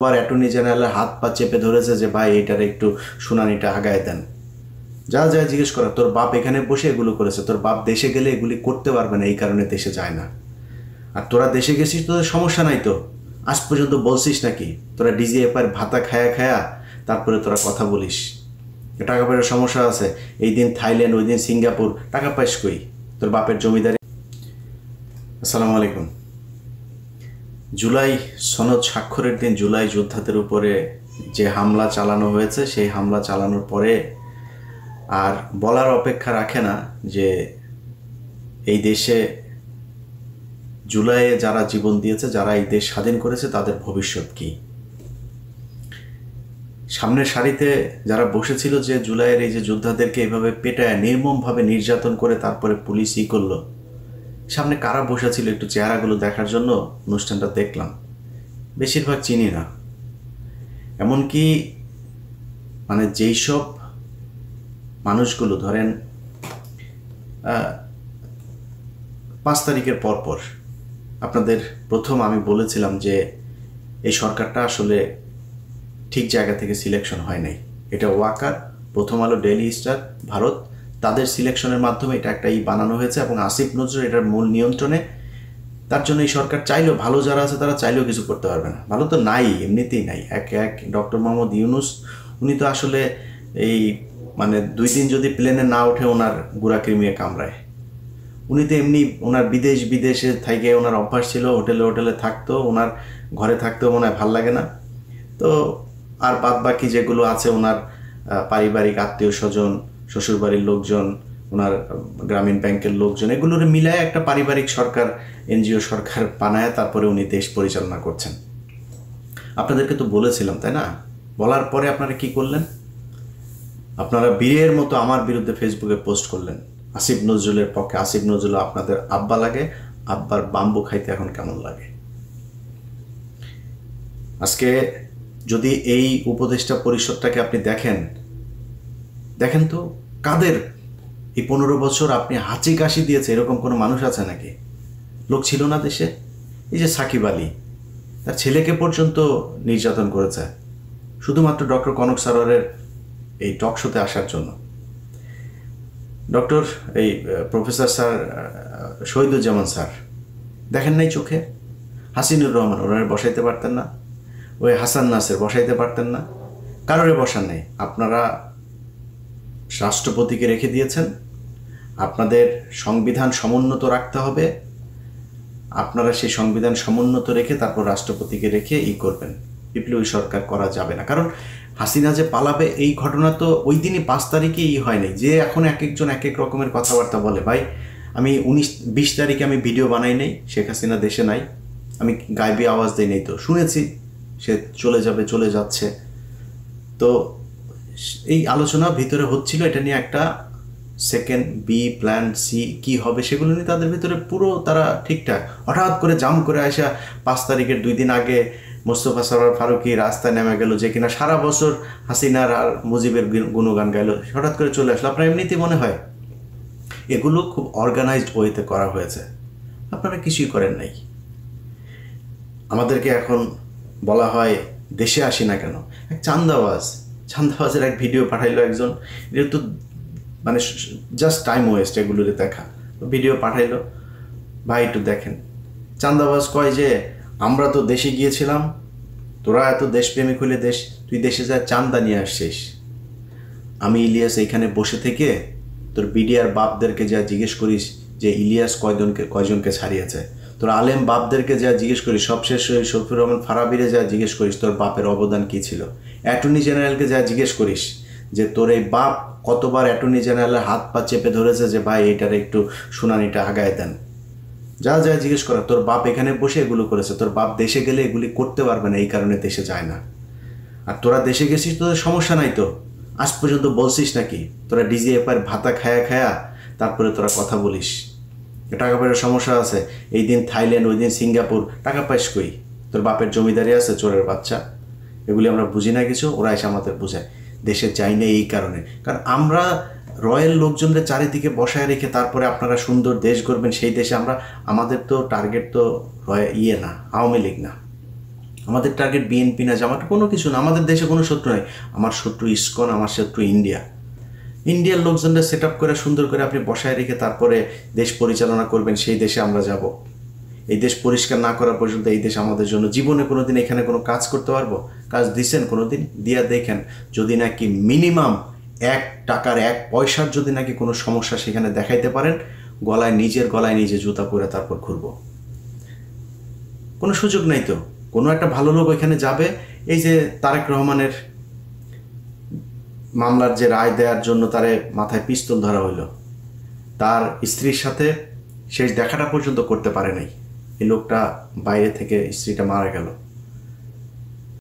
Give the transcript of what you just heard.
আবার অ্যাটর্নি জেনারেলের হাত পা চেপে ধরেছে যে ভাই এইটার একটু শুনানিটা আগায় দেন। যা যা জিজ্ঞেস করা, তোর বাপ এখানে বসে এগুলো করেছে, তোর বাপ দেশে গেলে এগুলি করতে পারবে না, এই কারণে দেশে যায় না। আর তোরা দেশে গেছিস, তোদের সমস্যা নাই তো, আজ পর্যন্ত বলছিস নাকি? তোরা ডিজিএফআই ভাতা খায়া খায়া তারপরে তোরা কথা বলিস টাকা পয়সার সমস্যা আছে, এই দিন থাইল্যান্ড, ওই দিন সিঙ্গাপুর, টাকা পাইস কই? তোর বাপের জমিদারি। আসসালামু আলাইকুম। জুলাই সনদ স্বাক্ষরের দিন জুলাই যোদ্ধাদের উপরে যে হামলা চালানো হয়েছে, সেই হামলা চালানোর পরে আর বলার অপেক্ষা রাখে না যে এই দেশে জুলাইয়ে যারা জীবন দিয়েছে, যারা এই দেশ স্বাধীন করেছে, তাদের ভবিষ্যৎ কি। সামনের সারিতে যারা বসেছিল যে জুলাইয়ের এই যে যোদ্ধাদেরকে এভাবে পেটায় নির্মমভাবে নির্যাতন করে তারপরে পুলিশ করলো, সামনে কারা বসেছিল একটু চেহারাগুলো দেখার জন্য অনুষ্ঠানটা দেখলাম। বেশিরভাগ চিনি না, এমনকি মানে যেই সব মানুষগুলো ধরেন 5 তারিখের পরপর আপনাদের প্রথম আমি বলেছিলাম যে এই সরকারটা আসলে ঠিক জায়গা থেকে সিলেকশন হয় নাই। এটা ওয়াকার, প্রথম আলো, ডেইলি স্টার, ভারত, তাদের সিলেকশনের মাধ্যমে এটা একটা বানানো হয়েছে এবং আসিফ নজরুল এটার মূল নিয়ন্ত্রণে। তার জন্য এই সরকার চাইলেও, ভালো যারা আছে তারা চাইলেও কিছু করতে পারবে না। ভালো তো নাই, এমনিতেই নাই। এক ডক্টর মোহাম্মদ ইউনুস, উনি তো আসলে এই মানে 2 দিন যদি প্লেনে না ওঠে ওনার গুড়া কৃমিয়ে কামড়ায়। উনি তো এমনি ওনার বিদেশে থেকে ওনার অভ্যাস ছিল, হোটেলে থাকতো, ওনার ঘরে থাকতেও মনে হয় ভাল লাগে না। তো আর বাদ বাকি যেগুলো আছে ওনার পারিবারিক আত্মীয় স্বজন, শ্বশুরবাড়ির লোকজন, ওনার গ্রামীণ ব্যাংকের লোকজন, এগুলোর মিলায় একটা পারিবারিক সরকার, এনজিও সরকার বানায় তারপরে উনি দেশ পরিচালনা করছেন। আপনাদেরকে তো বলেছিলাম, তাই না? বলার পরে আপনারা কি করলেন? আপনারা বীরের মতো আমার বিরুদ্ধে ফেসবুকে পোস্ট করলেন আসিফ নজরুলের পক্ষে। আসিফ নজরুল আপনাদের আব্বা লাগে, আব্বার বাম্বু খাইতে এখন কেমন লাগে? আজকে যদি এই উপদেষ্টা পরিষদটাকে আপনি দেখেন তো কাদের এই 15 বছর আপনি হাঁচি কাশি দিয়েছে এরকম কোনো মানুষ আছে নাকি? লোক ছিল না দেশে? এই যে সাকিব আলী, তার ছেলেকে পর্যন্ত নির্যাতন করেছে শুধুমাত্র ডক্টর কনক সারোয়ারের এই টক শোতে আসার জন্য। ডক্টর এই প্রফেসর স্যার শহীদুজ্জামান স্যার দেখেন নাই চোখে? হাসিনুর রহমান ওনারে বসাইতে পারতেন না? ওই হাসান নাসের বসাইতে পারতেন না? কারোরে বসান নেই। আপনারা রাষ্ট্রপতিকে রেখে দিয়েছেন। আপনাদের সংবিধান সমুন্নত রাখতে হবে, আপনারা সেই সংবিধান সমুন্নত রেখে তারপর রাষ্ট্রপতিকে রেখে করবেন। বিপ্লবী সরকার করা যাবে না। কারণ হাসিনা যে পালাবে এই ঘটনা তো ওই দিনই 5 তারিখে হয়নি যে এখন এক একজন এক এক রকমের কথাবার্তা বলে। ভাই আমি 19-20 তারিখে আমি ভিডিও বানাই নাই, শেখ হাসিনা দেশে নাই, আমি গাইবি আওয়াজ দিই নাই, তো শুনেছি সে চলে যাবে, চলে যাচ্ছে। তো এই আলোচনা ভিতরে হচ্ছিল, এটা নিয়ে একটা সেকেন্ড বি প্ল্যান সি কি হবে সেগুলো নিয়ে তাদের ভিতরে পুরো তারা ঠিকঠাক। হঠাৎ করে জাম করে আসা 5 তারিখের 2 দিন আগে মোস্তফা সরোয়ার ফারুকী রাস্তায় নেমে গেল, যে কিনা সারা বছর হাসিনার আর মুজিবের গুণগান গাইল, হঠাৎ করে চলে আসলো। আপনার এমনিতেই মনে হয় এগুলো খুব অর্গানাইজড ওয়েতে করা হয়েছে। আপনারা কিছুই করেন নাই। আমাদেরকে এখন বলা হয় দেশে আসি না কেন। এক চান্দাবাজের এক ভিডিও পাঠাইলো একজন, এটা তো মানে জাস্ট টাইম ওয়েস্ট এগুলোতে দেখা। ভিডিও পাঠাইলো, ভাই একটু দেখেন। চান্দাবাজ কয় যে আমরা তো দেশে গিয়েছিলাম, তোরা এত দেশপ্রেমিক হলে তুই দেশে যা চান্দা নিয়ে আসছিস। আমি ইলিয়াস এইখানে বসে থেকে তোর বিডিআর বাপদেরকে যা জিজ্ঞেস করিস যে ইলিয়াস কয়জনকে ছাড়িয়েছে, তোর আলেম বাপদেরকে যা জিজ্ঞেস করিস, সবশেষ শফিউর রহমান ফারাবিরে যা জিজ্ঞেস করিস তোর বাপের অবদান কী ছিল, অ্যাটর্নি জেনারেলকে যা জিজ্ঞেস করিস যে তোর এই বাপ কতবার অ্যাটর্নি জেনারেলের হাত পা চেপে ধরেছে যে ভাই এইটার একটু শুনানিটা আগায় দেন, যা যা জিজ্ঞেস করা, তোর বাপ এখানে বসে এগুলো করেছে, তোর বাপ দেশে গেলে এগুলি করতে পারবে না, এই কারণে দেশে যায় না। আর তোরা দেশে গেছিস, তোদের সমস্যা নাই তো, আজ পর্যন্ত বলছিস নাকি? তোরা ডিজিএফআই ভাতা খায়া খায়া তারপরে তোরা কথা বলিস টাকা পয়সার সমস্যা আছে, এই দিন থাইল্যান্ড, ওই দিন সিঙ্গাপুর, টাকা পাইস কই? তোর বাপের জমিদারি আছে, চোরের বাচ্চা। এগুলি আমরা বুঝি না কিছু, ওরা এসে আমাদের বোঝায় দেশে যাই না এই কারণে। কারণ আমরা রয়্যাল লোকজনদের চারিদিকে বসায় রেখে তারপরে আপনারা সুন্দর দেশ গড়বেন, সেই দেশে আমাদের তো টার্গেট তো না আওয়ামী লীগ না, আমাদের টার্গেট বিএনপি না, জামাত, কোনো কিছু না। আমাদের দেশে কোনো শত্রু নাই। আমার শত্রু ইসকন, আমার শত্রু ইন্ডিয়া। ইন্ডিয়ার লোকজনদের সেট আপ করে সুন্দর করে আপনি বসায় রেখে তারপরে দেশ পরিচালনা করবেন, সেই দেশে আমরা যাব। এই দেশ পরিষ্কার না করা পর্যন্ত এই দেশ আমাদের জন্য জীবনে কোনো দিন এখানে কোনো কাজ করতে পারবো? কাজ দিচ্ছেন কোনো দিন? দিয়া দেখেন, যদি নাকি মিনিমাম 1 টাকার 1 পয়সার যদি নাকি কোনো সমস্যা সেখানে দেখাইতে পারেন, নিজের গলায় নিজে জুতা পরে তারপর ঘুরবো। কোনো সুযোগ নাই তো। কোনো একটা ভালো লোক ওইখানে যাবে। এই যে তারেক রহমানের মামলার যে রায় দেওয়ার জন্য তারে মাথায় পিস্তল ধরা হইল, তার স্ত্রীর সাথে শেষ দেখাটা পর্যন্ত করতে পারে নাই। এই লোকটা বাইরে থেকে, স্ত্রীটা মারা গেল।